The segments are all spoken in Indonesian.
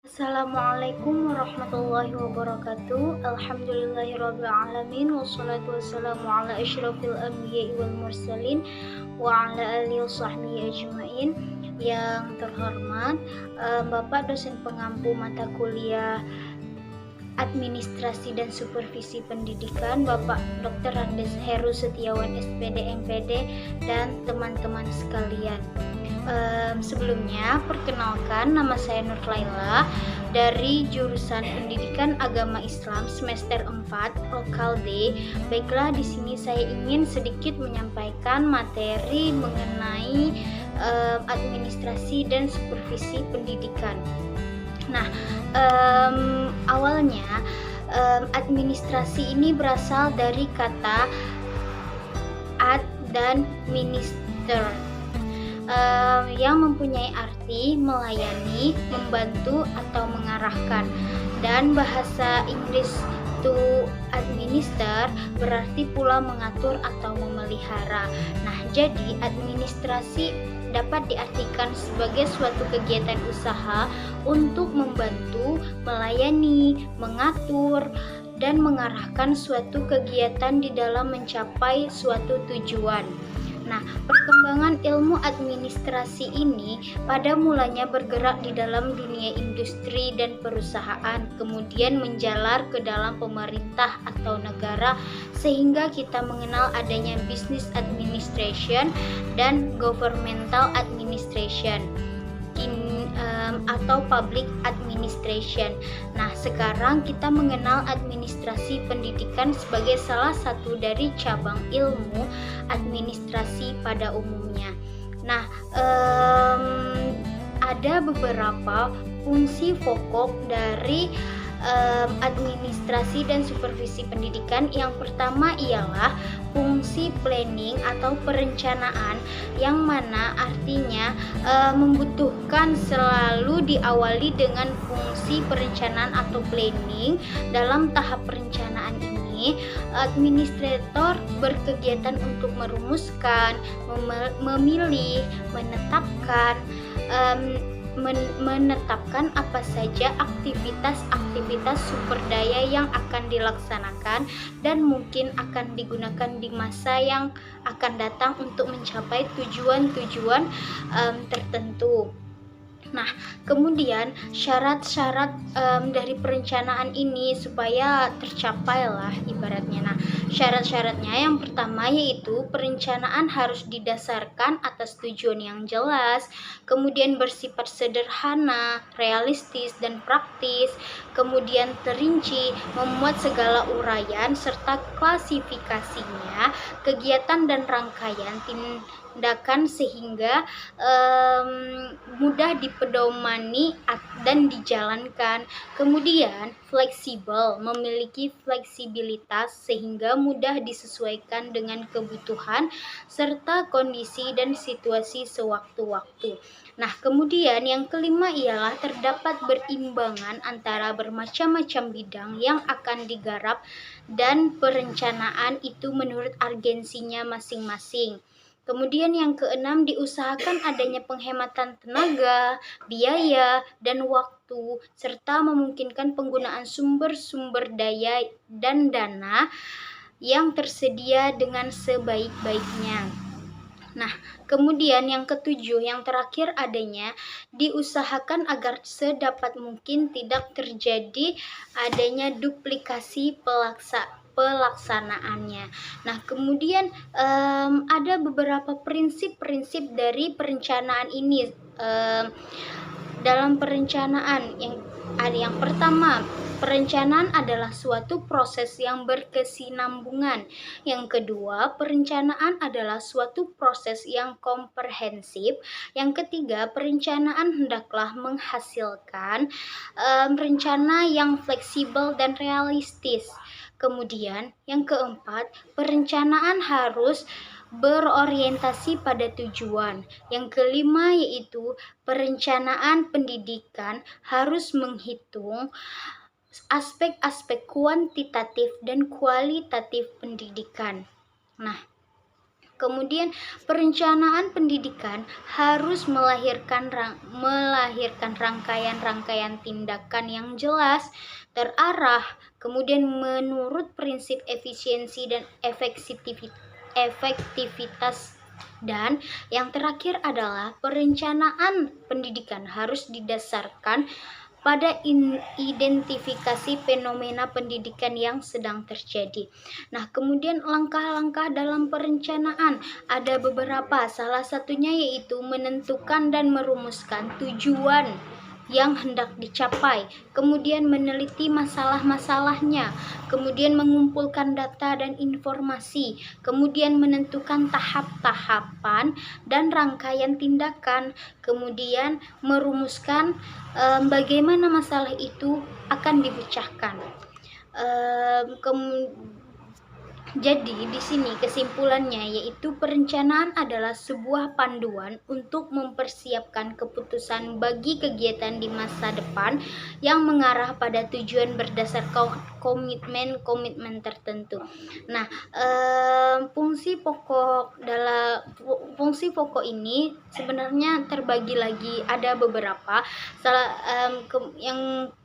Assalamualaikum warahmatullahi wabarakatuh. Alhamdulillahirrabbilalamin. Wassalatu wassalamu ala asyrafil anbiya'i wal mursalin wa ala alihi wasahbihi ajmain. Yang terhormat Bapak dosen pengampu mata kuliah Administrasi dan Supervisi Pendidikan, Bapak Dr. Randes Heru Setiawan SPD MPD, dan teman-teman sekalian. Sebelumnya, perkenalkan, nama saya Nur Laila dari jurusan Pendidikan Agama Islam semester 4 Lokal D. Baiklah, di sini saya ingin sedikit menyampaikan materi mengenai administrasi dan supervisi pendidikan. Nah, awalnya administrasi ini berasal dari kata ad dan minister, yang mempunyai arti melayani, membantu, atau mengarahkan. Dan bahasa Inggris to administer berarti pula mengatur atau memelihara. Nah, jadi administrasi dapat diartikan sebagai suatu kegiatan usaha untuk membantu, melayani, mengatur, dan mengarahkan suatu kegiatan di dalam mencapai suatu tujuan. Nah, perkembangan ilmu administrasi ini pada mulanya bergerak di dalam dunia industri dan perusahaan, kemudian menjalar ke dalam pemerintah atau negara, sehingga kita mengenal adanya business administration dan governmental administration atau public administration. Nah, sekarang kita mengenal administrasi pendidikan sebagai salah satu dari cabang ilmu administrasi pada umumnya. Nah, ada beberapa fungsi pokok dari administrasi dan supervisi pendidikan. Yang pertama ialah fungsi planning atau perencanaan, yang mana artinya membutuhkan selalu diawali dengan fungsi perencanaan atau planning. Dalam tahap perencanaan ini, administrator berkegiatan untuk merumuskan, memilih, menetapkan apa saja aktivitas sumber daya yang akan dilaksanakan dan mungkin akan digunakan di masa yang akan datang untuk mencapai tujuan-tujuan tertentu. Nah, kemudian syarat-syarat dari perencanaan ini supaya tercapai lah ibaratnya. Nah, syarat-syaratnya yang pertama yaitu perencanaan harus didasarkan atas tujuan yang jelas, kemudian bersifat sederhana, realistis, dan praktis, kemudian terinci, memuat segala uraian serta klasifikasinya, kegiatan dan rangkaian tindakan sehingga mudah dipedomani dan dijalankan. Kemudian fleksibel, memiliki fleksibilitas sehingga mudah disesuaikan dengan kebutuhan serta kondisi dan situasi sewaktu-waktu. Nah, kemudian yang kelima ialah terdapat berimbangan antara bermacam-macam bidang yang akan digarap dan perencanaan itu menurut urgensinya masing-masing. Kemudian yang keenam, diusahakan adanya penghematan tenaga, biaya, dan waktu, serta memungkinkan penggunaan sumber-sumber daya dan dana yang tersedia dengan sebaik-baiknya. Nah, kemudian yang ketujuh, yang terakhir adanya diusahakan agar sedapat mungkin tidak terjadi adanya duplikasi pelaksanaannya. Nah, kemudian ada beberapa prinsip-prinsip dari perencanaan ini. Dalam perencanaan yang pertama, perencanaan adalah suatu proses yang berkesinambungan. Yang kedua, perencanaan adalah suatu proses yang komprehensif. Yang ketiga, perencanaan hendaklah menghasilkan rencana yang fleksibel dan realistis. Kemudian, yang keempat, perencanaan harus berorientasi pada tujuan. Yang kelima yaitu perencanaan pendidikan harus menghitung aspek-aspek kuantitatif dan kualitatif pendidikan. Nah, Kemudian perencanaan pendidikan harus melahirkan rangkaian-rangkaian tindakan yang jelas, terarah, kemudian menurut prinsip efisiensi dan efektivitas. Dan yang terakhir adalah perencanaan pendidikan harus didasarkan pada identifikasi fenomena pendidikan yang sedang terjadi. Nah, kemudian langkah-langkah dalam perencanaan ada beberapa, salah satunya yaitu menentukan dan merumuskan tujuan yang hendak dicapai, kemudian meneliti masalah-masalahnya, kemudian mengumpulkan data dan informasi, kemudian menentukan tahap-tahapan dan rangkaian tindakan, kemudian merumuskan bagaimana masalah itu akan dipecahkan. Jadi di sini kesimpulannya yaitu perencanaan adalah sebuah panduan untuk mempersiapkan keputusan bagi kegiatan di masa depan yang mengarah pada tujuan berdasar komitmen tertentu. Nah, fungsi pokok ini sebenarnya terbagi lagi, ada beberapa.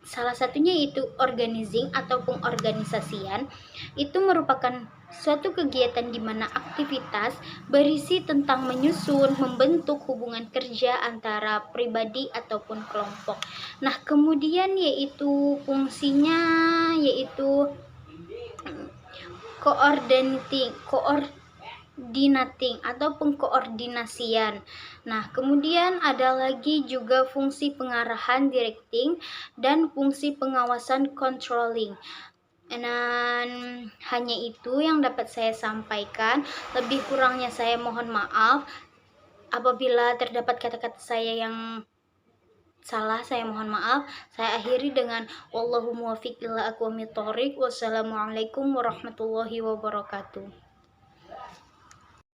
Salah satunya itu organizing atau pengorganisasian. Itu merupakan suatu kegiatan di mana aktivitas berisi tentang menyusun, membentuk hubungan kerja antara pribadi ataupun kelompok. Nah, kemudian yaitu fungsinya yaitu coordinating atau pengkoordinasian. Nah, kemudian ada lagi juga fungsi pengarahan directing dan fungsi pengawasan controlling. Dan hanya itu yang dapat saya sampaikan. Lebih kurangnya saya mohon maaf. Apabila terdapat kata-kata saya yang salah, saya mohon maaf. Saya akhiri dengan wallahu muwaffiq ila aqwamit thoriq. Wassalamualaikum warahmatullahi wabarakatuh.